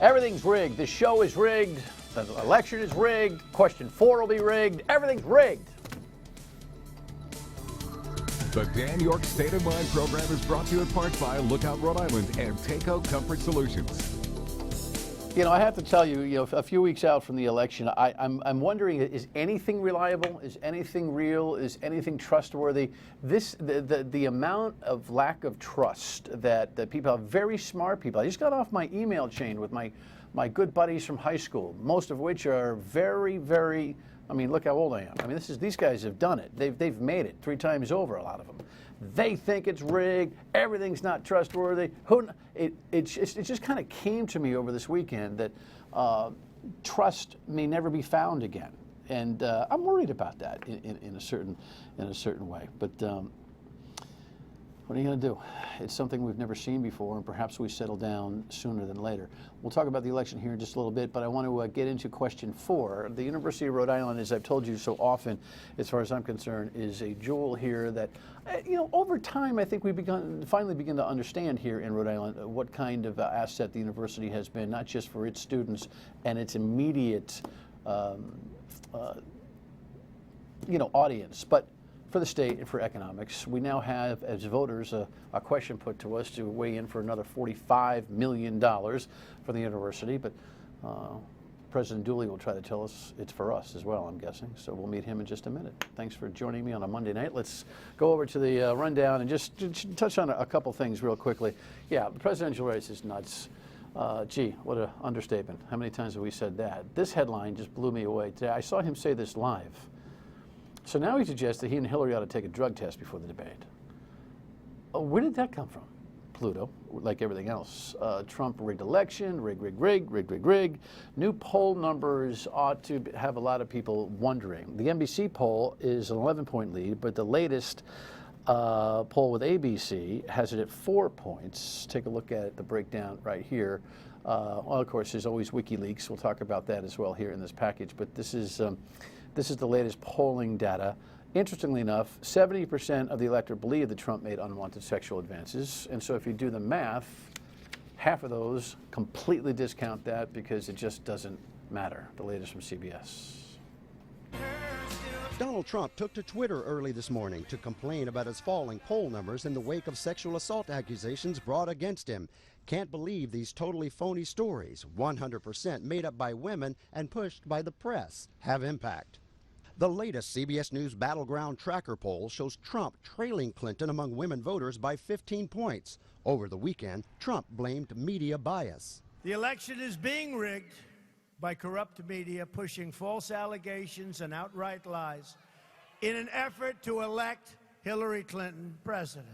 Everything's rigged. The show is rigged. The election is rigged. Question 4 will be rigged. Everything's rigged. The Dan Yorke State of Mind program is brought to you in part by Lookout Rhode Island and Takeo Comfort Solutions. You know, I have to tell you, a few weeks out from the election, I'm wondering, is anything reliable? Is anything real? Is anything trustworthy? The amount of lack of trust that people have, very smart people. I just got off my email chain with my good buddies from high school, most of which are very, very, I mean, look how old I am. I mean, these guys have done it. They've made it 3 times over, a lot of them. They think it's rigged. Everything's not trustworthy. It just kind of came to me over this weekend that trust may never be found again, and I'm worried about that in a certain way. But what are you going to do? It's something we've never seen before, and perhaps we settle down sooner than later. We'll talk about the election here in just a little bit, but I want to get into question 4. The University of Rhode Island, as I've told you so often, as far as I'm concerned, is a jewel here that, over time, I think we finally begin to understand here in Rhode Island what kind of asset the university has been, not just for its students and its immediate, audience, but for the state and for economics. We now have, as voters, a question put to us to weigh in for another $45 million for the university, but President Dooley will try to tell us it's for us as well, I'm guessing. So we'll meet him in just a minute. Thanks for joining me on a Monday night. Let's go over to the rundown and just touch on a couple things real quickly. Yeah, the presidential race is nuts. Gee, what an understatement. How many times have we said that? This headline just blew me away today. I saw him say this live. So now he suggests that he and Hillary ought to take a drug test before the debate. Where did that come from? Pluto, like everything else. Trump rigged election, rig. New poll numbers ought to have a lot of people wondering. The NBC poll is an 11-point lead, but the latest poll with ABC has it at 4 points. Take a look at the breakdown right here. Well, of course, there's always WikiLeaks. We'll talk about that as well here in this package, but this is the latest polling data. Interestingly enough, 70% of the electorate believe that Trump made unwanted sexual advances. And so if you do the math, half of those completely discount that because it just doesn't matter. The latest from CBS. Donald Trump took to Twitter early this morning to complain about his falling poll numbers in the wake of sexual assault accusations brought against him. Can't believe these totally phony stories, 100% made up by women and pushed by the press, have impact. The latest CBS News Battleground Tracker poll shows Trump trailing Clinton among women voters by 15 points. Over the weekend, Trump blamed media bias. The election is being rigged by corrupt media pushing false allegations and outright lies in an effort to elect Hillary Clinton president.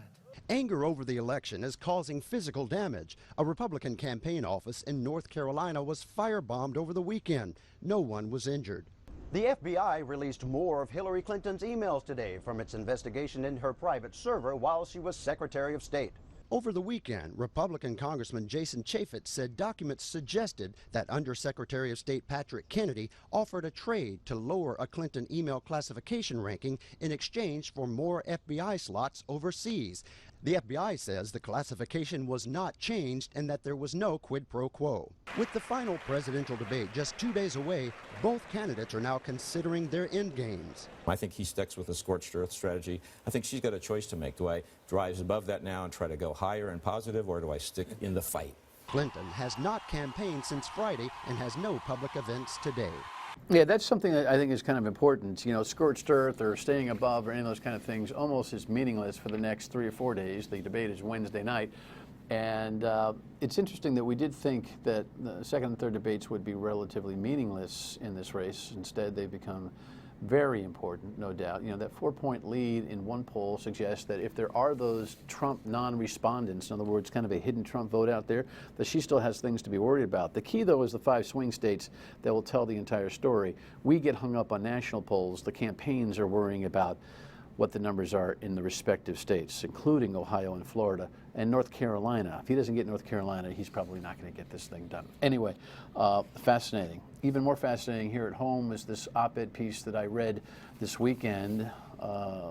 Anger over the election is causing physical damage. A Republican campaign office in North Carolina was firebombed over the weekend. No one was injured. The FBI released more of Hillary Clinton's emails today from its investigation in her private server while she was Secretary of State. Over the weekend, Republican Congressman Jason Chaffetz said documents suggested that Undersecretary of State Patrick Kennedy offered a trade to lower a Clinton email classification ranking in exchange for more FBI slots overseas. The FBI says the classification was not changed and that there was no quid pro quo. With the final presidential debate just 2 days away, both candidates are now considering their end games. I think he sticks with the scorched earth strategy. I think she's got a choice to make. Do I rise above that now and try to go higher and positive, or do I stick in the fight? Clinton has not campaigned since Friday and has no public events today. Yeah, that's something that I think is kind of important. Scorched earth or staying above or any of those kind of things almost is meaningless for the next 3 or 4 days. The debate is Wednesday night. And it's interesting that we did think that the second and third debates would be relatively meaningless in this race. Instead, they've become very important, no doubt. That 4-point lead in one poll suggests that if there are those Trump non-respondents, in other words, kind of a hidden Trump vote out there, that she still has things to be worried about. The key, though, is the 5 swing states that will tell the entire story. We get hung up on national polls. The campaigns are worrying about what the numbers are in the respective states, including Ohio and Florida and North Carolina. If he doesn't get North Carolina, he's probably not going to get this thing done. Anyway, fascinating. Even more fascinating here at home is this op-ed piece that I read this weekend.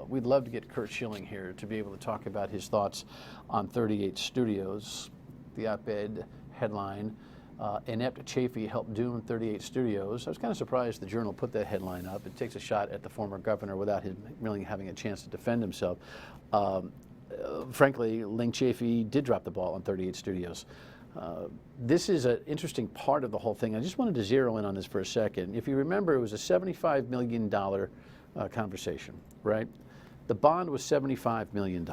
We'd love to get Curt Schilling here to be able to talk about his thoughts on 38 Studios. The op-ed headline, Inept Chafee helped doom 38 studios. I was kind of surprised the Journal put that headline up. It takes a shot at the former governor without him really having a chance to defend himself. Frankly, Ling Chafee did drop the ball on 38 studios. This is an interesting part of the whole thing. I just wanted to zero in on this for a second. If you remember, it was a $75 million conversation, right? The bond was $75 million.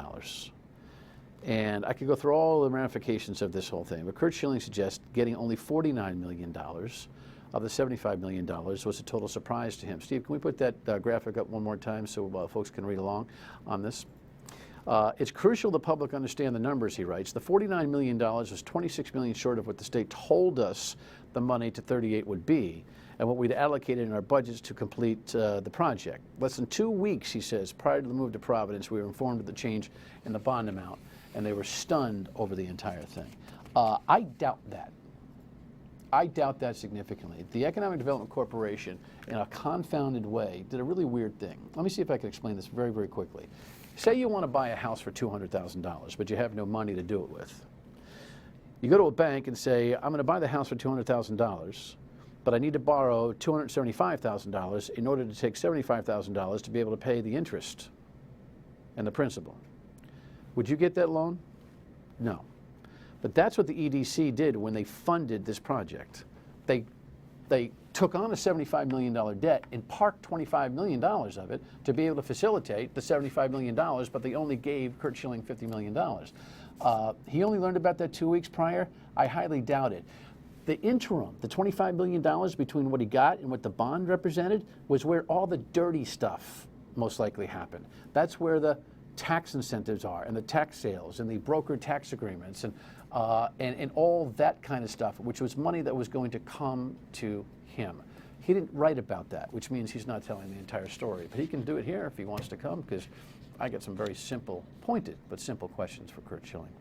And I could go through all the ramifications of this whole thing, but Curt Schilling suggests getting only $49 million of the $75 million was a total surprise to him. Steve, can we put that graphic up one more time so folks can read along on this? It's crucial the public understand the numbers, he writes. The $49 million was $26 million short of what the state told us the money to 38 would be, and what we'd allocated in our budgets to complete the project. Less than 2 weeks, he says, prior to the move to Providence, we were informed of the change in the bond amount, and they were stunned over the entire thing. I doubt that. I doubt that significantly. The Economic Development Corporation, in a confounded way, did a really weird thing. Let me see if I can explain this very, very quickly. Say you want to buy a house for $200,000, but you have no money to do it with. You go to a bank and say, I'm going to buy the house for $200,000, but I need to borrow $275,000 in order to take $75,000 to be able to pay the interest and the principal. Would you get that loan? No. But that's what the EDC did when they funded this project. They took on a $75 million debt and parked $25 million of it to be able to facilitate the $75 million, but they only gave Curt Schilling $50 million. He only learned about that 2 weeks prior? I highly doubt it. The interim, the $25 million between what he got and what the bond represented, was where all the dirty stuff most likely happened. That's where the tax incentives are, and the tax sales, and the brokered tax agreements, and all that kind of stuff, which was money that was going to come to him. He didn't write about that, which means he's not telling the entire story. But he can do it here if he wants to come, because I get some very simple, pointed, but simple questions for Curt Schilling.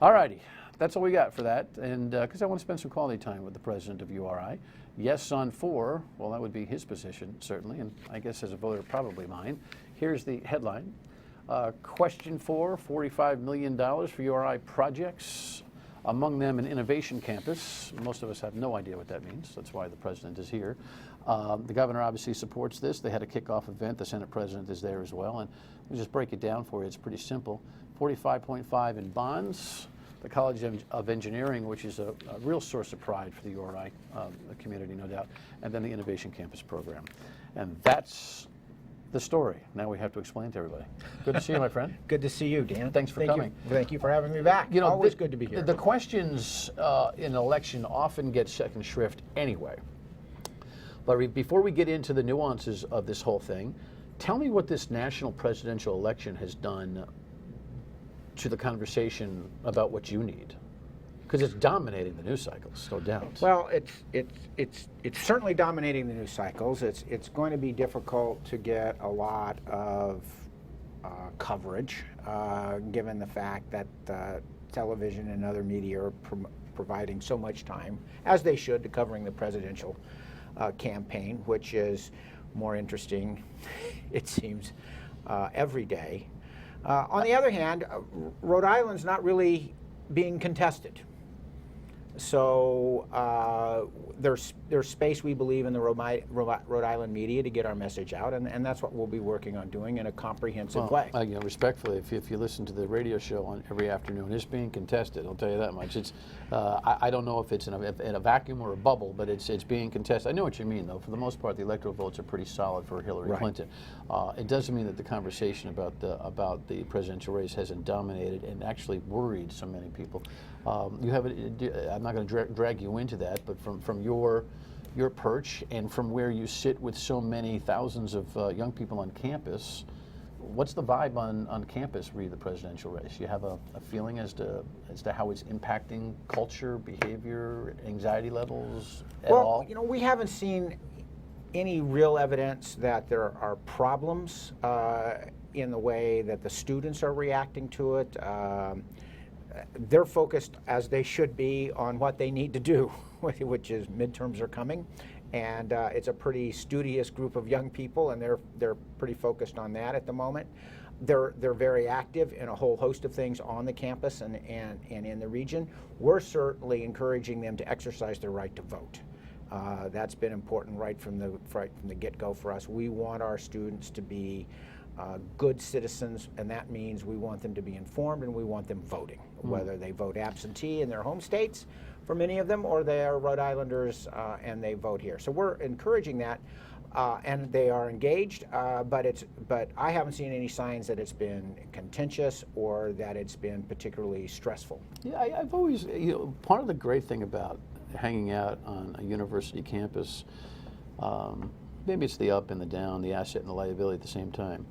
All righty, that's all we got for that. And because I want to spend some quality time with the president of URI. Yes on 4, well, that would be his position, certainly, and I guess as a voter, probably mine. Here's the headline. Question 4, $45 million for URI projects, among them an innovation campus. Most of us have no idea what that means. That's why the president is here. The governor obviously supports this. They had a kickoff event. The Senate president is there as well. And let me just break it down for you. It's pretty simple. 45.5 in bonds. The College of Engineering, which is a real source of pride for the URI community, no doubt. And then the innovation campus program. And that's the story. Now we have to explain to everybody. Good to see you, my friend. Good to see you, Dan. Thanks for coming. Thank you for having me back. You know, always good to be here. The questions in an election often get second shrift anyway. But before we get into the nuances of this whole thing, tell me what this national presidential election has done to the conversation about what you need. Because it's dominating the news cycles, no doubt. Well, it's certainly dominating the news cycles. It's going to be difficult to get a lot of coverage, given the fact that television and other media are providing so much time, as they should, to covering the presidential campaign, which is more interesting, it seems, every day. On the other hand, Rhode Island's not really being contested. So there's space, we believe, in the Rhode Island media to get our message out, and that's what we'll be working on doing in a comprehensive way. You know, respectfully, if you listen to the radio show on every afternoon, it's being contested. I'll tell you that much. It's I don't know if it's in a vacuum or a bubble, but it's being contested. I know what you mean, though. For the most part, the electoral votes are pretty solid for Hillary Clinton. It doesn't mean that the conversation about the presidential race hasn't dominated and actually worried so many people. You have I'm not going to drag you into that, but from your perch and from where you sit with so many thousands of young people on campus, what's the vibe on campus re the presidential race? You have a feeling as to how it's impacting culture, behavior, anxiety levels at all? Well, you know, we haven't seen any real evidence that there are problems in the way that the students are reacting to it. They're focused, as they should be, on what they need to do, which is midterms are coming, and it's a pretty studious group of young people, and they're pretty focused on that at the moment. They're very active in a whole host of things on the campus and in the region. We're certainly encouraging them to exercise their right to vote. That's been important right from the get-go for us. We want our students to be good citizens, and that means we want them to be informed and we want them voting, whether they vote absentee in their home states for many of them, or they are Rhode Islanders and they vote here. So we're encouraging that. And they are engaged, but I haven't seen any signs that it's been contentious or that it's been particularly stressful. Yeah, I've always, part of the great thing about hanging out on a university campus, maybe it's the up and the down, the asset and the liability at the same time.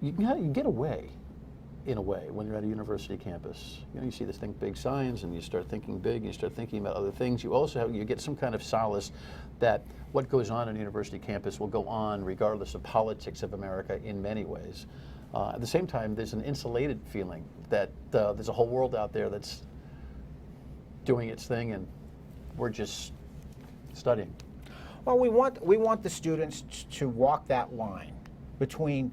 You can get away, in a way, when you're at a university campus. You see this think big signs, and you start thinking big, and you start thinking about other things. You also you get some kind of solace that what goes on a university campus will go on regardless of politics of America in many ways. At the same time, there's an insulated feeling that there's a whole world out there that's doing its thing, and we're just studying. Well, we want the students to walk that line between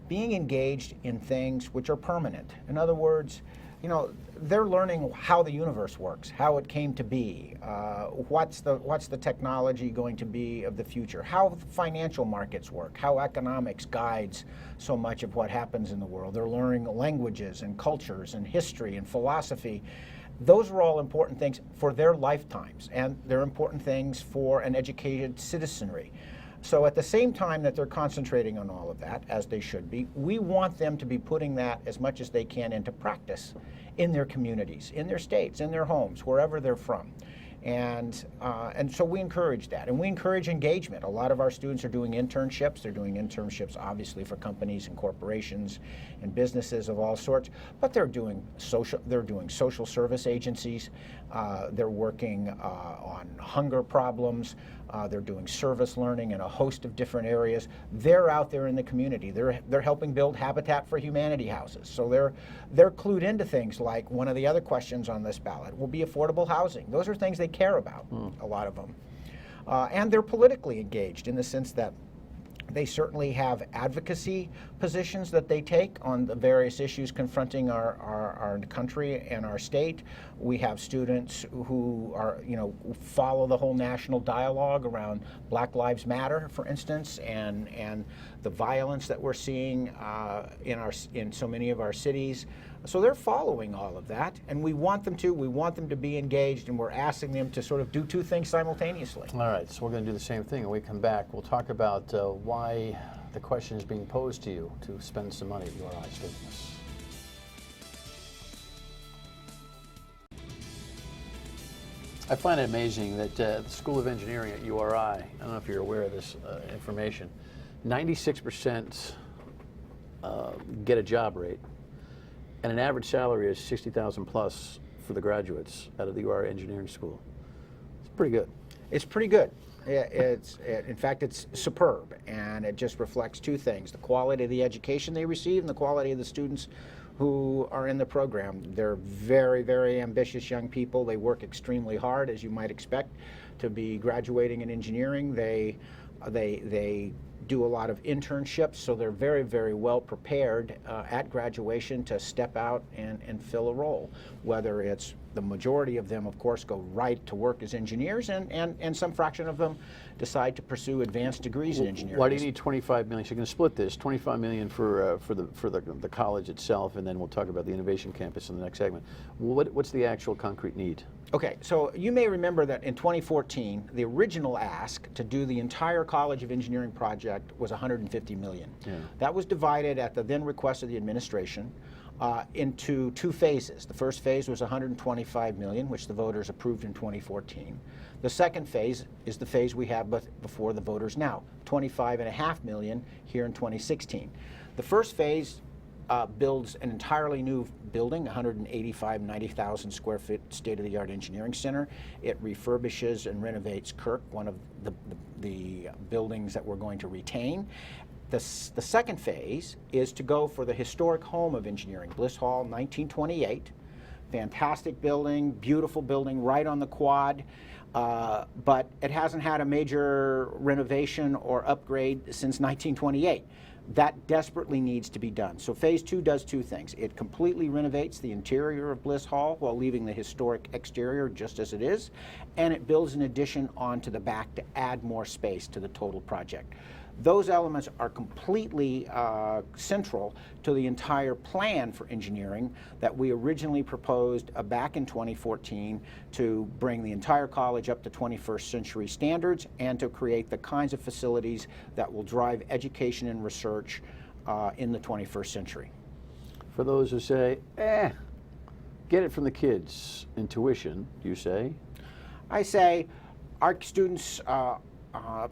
being engaged in things which are permanent. In other words, they're learning how the universe works, how it came to be, what's the technology going to be of the future, how the financial markets work, how economics guides so much of what happens in the world. They're learning languages and cultures and history and philosophy. Those are all important things for their lifetimes, and they're important things for an educated citizenry. So at the same time that they're concentrating on all of that, as they should be, we want them to be putting that as much as they can into practice in their communities, in their states, in their homes, wherever they're from. And so we encourage that, and we encourage engagement. A lot of our students are doing internships. They're doing internships, obviously, for companies and corporations and businesses of all sorts. But they're doing social service agencies. They're working on hunger problems. They're doing service learning in a host of different areas. They're out there in the community. They're helping build Habitat for Humanity houses. So they're clued into things like one of the other questions on this ballot will be affordable housing. Those are things they care about, a lot of them. And they're politically engaged in the sense that they certainly have advocacy positions that they take on the various issues confronting our country and our state. We have students who are, follow the whole national dialogue around Black Lives Matter, for instance, and the violence that we're seeing in so many of our cities. So they're following all of that, and we want them to. We want them to be engaged, and we're asking them to sort of do two things simultaneously. All right, so we're going to do the same thing. When we come back, we'll talk about why the question is being posed to you to spend some money at URI. Stay with us. I find it amazing that the School of Engineering at URI, I don't know if you're aware of this information, 96% get a job rate, and an average salary is $60,000 plus for the graduates out of the URI Engineering School. It's pretty good. It's pretty good. In fact, it's superb, and it just reflects two things: the quality of the education they receive and the quality of the students who are in the program. They're very, very ambitious young people. They work extremely hard, as you might expect, to be graduating in engineering. They do a lot of internships, so they're very, very well prepared at graduation to step out and fill a role. Whether it's the majority of them, of course, go right to work as engineers, and some fraction of them decide to pursue advanced degrees in engineering. Why do you need $25 million? So you're going to split this, $25 million for the college itself, and then we'll talk about the innovation campus in the next segment. What's the actual concrete need? Okay, so you may remember that in 2014, the original ask to do the entire College of Engineering project was $150 million. Yeah. That was divided at the then request of the administration into two phases. The first phase was $125 million, which the voters approved in 2014. The second phase is the phase we have before the voters now, $25.5 million here in 2016. The first phase builds an entirely new building, 90,000 square foot state-of-the-art engineering center. It refurbishes and renovates Curt, one of the buildings that we're going to retain. The second phase is to go for the historic home of engineering, Bliss Hall, 1928. Fantastic building, beautiful building, right on the quad. But it hasn't had a major renovation or upgrade since 1928. That desperately needs to be done. So phase 2 does two things. It completely renovates the interior of Bliss Hall while leaving the historic exterior just as it is, and it builds an addition onto the back to add more space to the total project. Those elements are completely central to the entire plan for engineering that we originally proposed back in 2014 to bring the entire college up to 21st century standards and to create the kinds of facilities that will drive education and research in the 21st century. For those who say, get it from the kids in tuition, you say? I say our students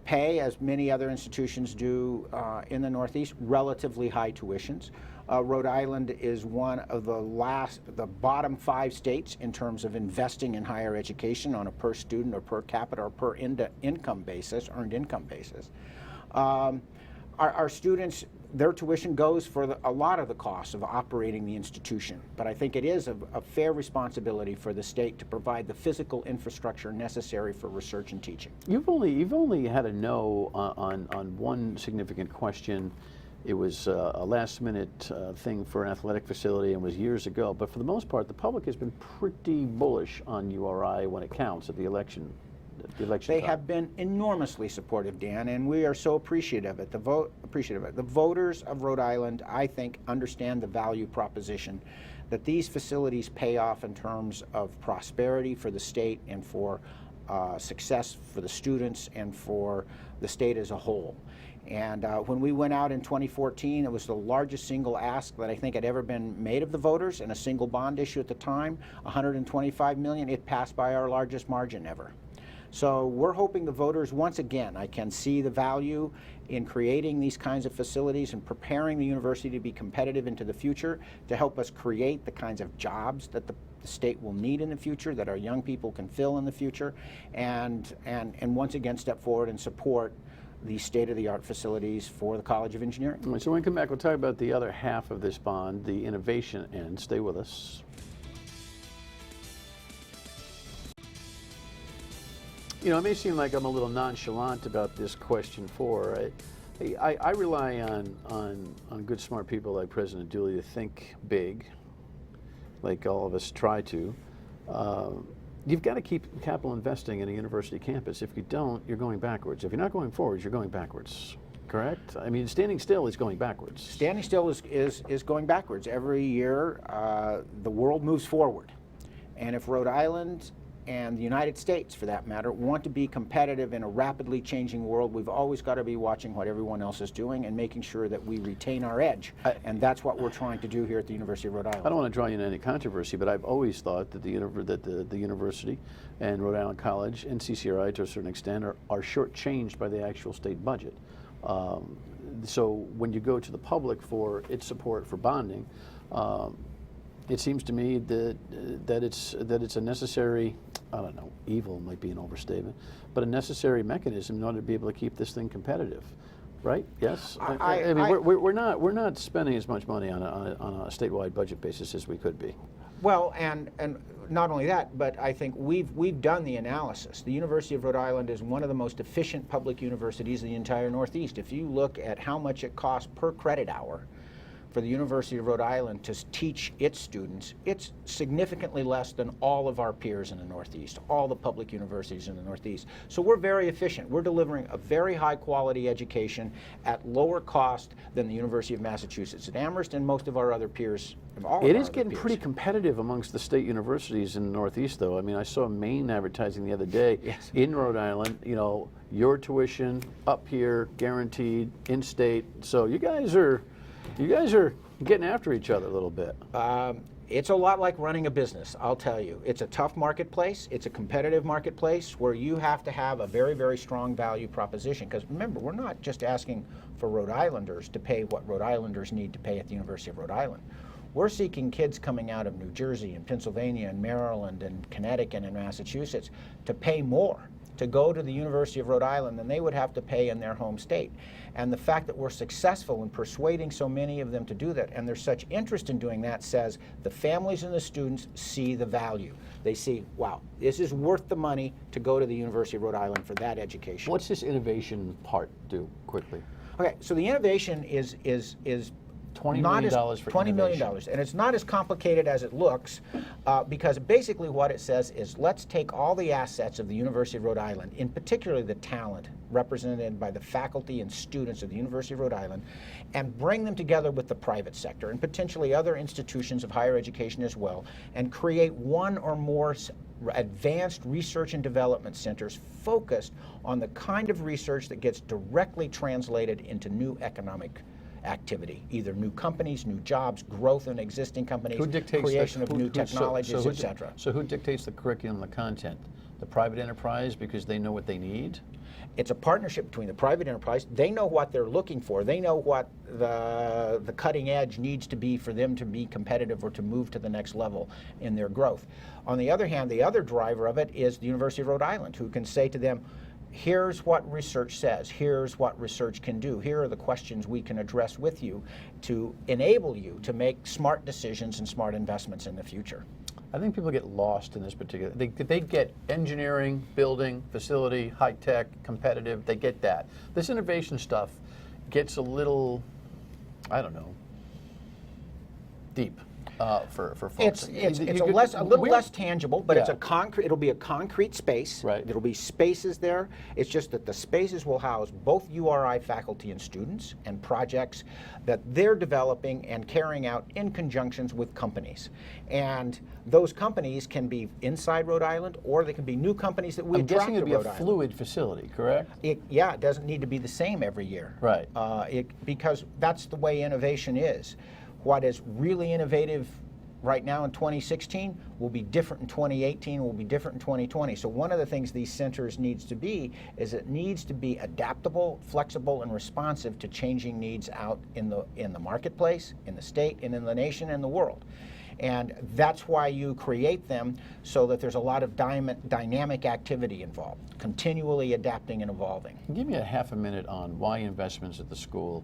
pay, as many other institutions do in the Northeast, relatively high tuitions. Rhode Island is one of the bottom 5 states in terms of investing in higher education on a per student or per capita or per income basis, earned income basis. Our students, their tuition goes for a lot of the costs of operating the institution, but I think it is a fair responsibility for the state to provide the physical infrastructure necessary for research and teaching. You've only had a no on one significant question. It was a last-minute thing for an athletic facility and was years ago, but for the most part, the public has been pretty bullish on URI when it counts at the election. They have been enormously supportive, Dan, and we are so appreciative of it. The voters of Rhode Island, I think, understand the value proposition that these facilities pay off in terms of prosperity for the state and for success for the students and for the state as a whole. And when we went out in 2014, it was the largest single ask that I think had ever been made of the voters in a single bond issue at the time, $125 million. It passed by our largest margin ever. So we're hoping the voters, once again, I can see the value in creating these kinds of facilities and preparing the university to be competitive into the future, to help us create the kinds of jobs that the state will need in the future, that our young people can fill in the future, and once again step forward and support the state-of-the-art facilities for the College of Engineering. All right, so when we come back, we'll talk about the other half of this bond, the innovation end. Stay with us. You know, it may seem like I'm a little nonchalant about this question 4. I rely on good, smart people like President Dooley to think big, like all of us try to. You've got to keep capital investing in a university campus. If you don't, you're going backwards. If you're not going forwards, you're going backwards. Correct? I mean, standing still is going backwards. Standing still is going backwards. Every year, the world moves forward. And if Rhode Island and the United States, for that matter, want to be competitive in a rapidly changing world, we've always got to be watching what everyone else is doing and making sure that we retain our edge. And that's what we're trying to do here at the University of Rhode Island. I don't want to draw you into any controversy, but I've always thought that the university and Rhode Island College and CCRI, to a certain extent, are shortchanged by the actual state budget. So when you go to the public for its support for bonding, it seems to me that it's a necessary, I don't know, evil might be an overstatement, but a necessary mechanism in order to be able to keep this thing competitive, right? Yes. I mean, we're not spending as much money on a statewide budget basis as we could be. Well, and not only that, but I think we've done the analysis. The University of Rhode Island is one of the most efficient public universities in the entire Northeast. If you look at how much it costs per credit hour for the University of Rhode Island to teach its students, it's significantly less than all of our peers in the Northeast, all the public universities in the Northeast. So we're very efficient. We're delivering a very high quality education at lower cost than the University of Massachusetts at Amherst and most of our other peers. It is getting pretty competitive amongst the state universities in the Northeast, though. I mean, I saw Maine advertising the other day. Yes. In Rhode Island, you know, your tuition up here, guaranteed, in-state. So you guys are getting after each other a little bit. It's a lot like running a business, I'll tell you. It's a tough marketplace. It's a competitive marketplace where you have to have a very, very strong value proposition. Because remember, we're not just asking for Rhode Islanders to pay what Rhode Islanders need to pay at the University of Rhode Island. We're seeking kids coming out of New Jersey and Pennsylvania and Maryland and Connecticut and Massachusetts to pay more to go to the University of Rhode Island than they would have to pay in their home state. And the fact that we're successful in persuading so many of them to do that, and there's such interest in doing that, says the families and the students see the value. They see, wow, this is worth the money to go to the University of Rhode Island for that education. What's this innovation part do, quickly? Okay, so the innovation is $20 not million as, for $20 million, innovation. and it's not as complicated as it looks, because basically what it says is let's take all the assets of the University of Rhode Island, in particular the talent represented by the faculty and students of the University of Rhode Island, and bring them together with the private sector and potentially other institutions of higher education as well, and create one or more advanced research and development centers focused on the kind of research that gets directly translated into new economic activity, either new companies, new jobs, growth in existing companies, creation of new technologies, etc. So who dictates the curriculum and the content? The private enterprise, because they know what they need? It's a partnership between the private enterprise. They know what they're looking for. They know what the cutting edge needs to be for them to be competitive or to move to the next level in their growth. On the other hand, the other driver of it is the University of Rhode Island, who can say to them, here's what research says, here's what research can do, here are the questions we can address with you to enable you to make smart decisions and smart investments in the future. I think people get lost in this particular, they get engineering, building, facility, high tech, competitive, they get that. This innovation stuff gets a little, I don't know, deep. For folks. It's a little less tangible, but it's a concrete. It'll be a concrete space. Right. There'll be spaces there. It's just that the spaces will house both URI faculty and students and projects that they're developing and carrying out in conjunctions with companies. And those companies can be inside Rhode Island, or they can be new companies that we I'm attract guessing to it'd be Rhode a Island. fluid facility, correct? It doesn't need to be the same every year. Right. Because that's the way innovation is. What is really innovative right now in 2016 will be different in 2018, will be different in 2020. So one of the things these centers needs to be is it needs to be adaptable, flexible, and responsive to changing needs out in the marketplace, in the state, and in the nation and the world. And that's why you create them, so that there's a lot of dynamic activity involved, continually adapting and evolving. Give me a half a minute on why investments at the school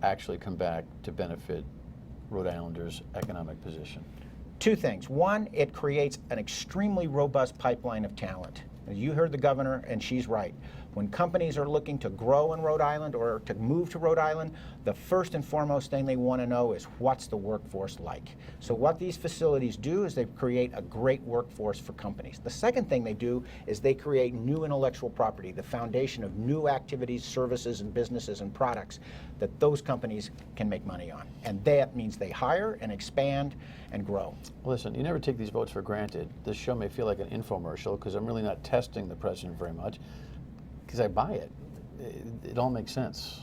actually come back to benefit Rhode Islanders' economic position. Two things. One, it creates an extremely robust pipeline of talent. You heard the governor, and she's right. When companies are looking to grow in Rhode Island or to move to Rhode Island, the first and foremost thing they want to know is what's the workforce like. So what these facilities do is they create a great workforce for companies. The second thing they do is they create new intellectual property, the foundation of new activities, services, and businesses and products that those companies can make money on. And that means they hire and expand and grow. Listen, you never take these votes for granted. This show may feel like an infomercial because I'm really not testing the president very much, because I buy it. It all makes sense.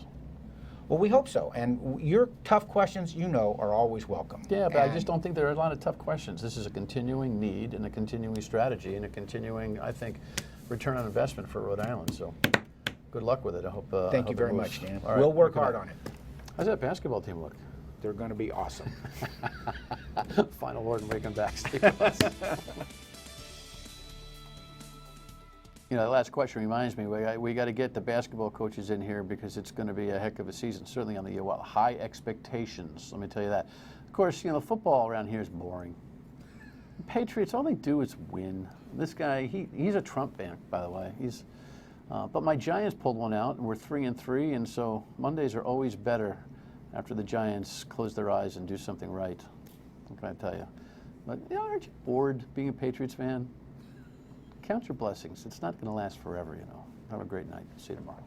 Well, we hope so. And your tough questions, are always welcome. Yeah, but I just don't think there are a lot of tough questions. This is a continuing need and a continuing strategy and a continuing, I think, return on investment for Rhode Island. So good luck with it. I hope. Thank you very much, Dan. All right, we'll work hard on it. How's that basketball team look? They're going to be awesome. Final word and we come back. That last question reminds me, we got to get the basketball coaches in here because it's going to be a heck of a season, certainly on the high expectations, let me tell you that. Of course, football around here is boring. The Patriots, all they do is win. This guy, he's a Trump fan, by the way. But my Giants pulled one out, and we're 3-3, and so Mondays are always better after the Giants close their eyes and do something right. What can I tell you? But aren't you bored being a Patriots fan? Count your blessings. It's not going to last forever, Have a great night. See you tomorrow.